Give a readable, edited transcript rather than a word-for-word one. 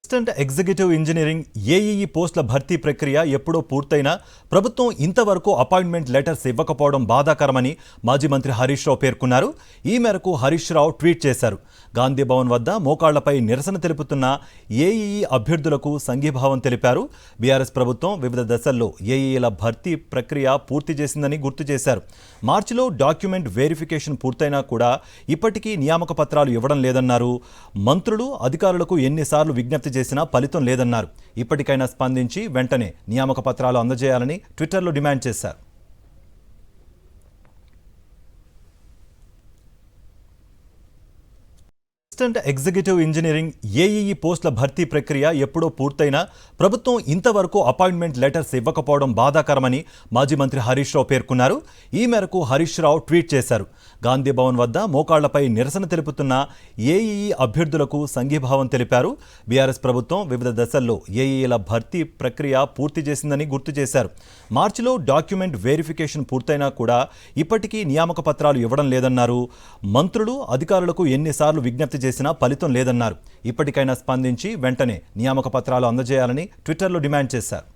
Assistant executive engineering AEE పోస్టుల భర్తీ ప్రక్రియ ఎప్పుడో పూర్తయినా ప్రభుత్వం ఇంతవరకు అపాయింట్మెంట్ లెటర్స్ ఇవ్వకపోవడం బాధాకరమని మాజీ మంత్రి హరీష్ రావు పేర్కొన్నారు. ఈ మేరకు హరీష్ రావు ట్వీట్ చేశారు. గాంధీ భవన్ వద్ద మోకాళ్లపై నిరసన తెలుపుతున్న ఏఈఈ అభ్యర్థులకు సంఘీభావం తెలిపారు. బీఆర్ఎస్ ప్రభుత్వం వివిధ దశల్లో ఏఈఈల భర్తీ ప్రక్రియ పూర్తి చేసిందని గుర్తు చేశారు. మార్చిలో డాక్యుమెంట్ వెరిఫికేషన్ పూర్తయినా కూడా ఇప్పటికీ నియామక పత్రాలు ఇవ్వడం లేదన్నారు. మంత్రులు అధికారులకు ఎన్నిసార్లు విజ్ఞప్తి చేసినా ఫలితం లేదన్నారు. ఇప్పటికైనా స్పందించి వెంటనే నియామక పత్రాలు అందజేయాలని ట్విట్టర్లో డిమాండ్ చేశారు. అసిస్టెంట్ ఎగ్జిక్యూటివ్ ఇంజనీరింగ్ ఏఈఈ పోస్టుల భర్తీ ప్రక్రియ ఎప్పుడో పూర్తయినా ప్రభుత్వం ఇంతవరకు అపాయింట్మెంట్ లెటర్స్ ఇవ్వకపోవడం బాధాకరమని మాజీ మంత్రి హరీష్ రావు పేర్కొన్నారు. ఈ మేరకు హరీష్ రావు ట్వీట్ చేశారు. గాంధీ భవన్ వద్ద మోకాళ్లపై నిరసన తెలుపుతున్న ఏఈఈ అభ్యర్థులకు సంఘీభావం తెలిపారు. బీఆర్ఎస్ ప్రభుత్వం వివిధ దశల్లో ఏఈఈల భర్తీ ప్రక్రియ పూర్తి చేసిందని గుర్తు చేశారు. మార్చిలో డాక్యుమెంట్ వెరిఫికేషన్ పూర్తయినా కూడా ఇప్పటికీ నియామక పత్రాలు ఇవ్వడం లేదన్నారు. మంత్రులు అధికారులకు ఎన్నిసార్లు విజ్ఞప్తి చేసినా ఫలితం లేదన్నారు. ఇప్పటికైనా స్పందించి వెంటనే నియామక పత్రాలు అందజేయాలని ట్విట్టర్లో డిమాండ్ చేశారు.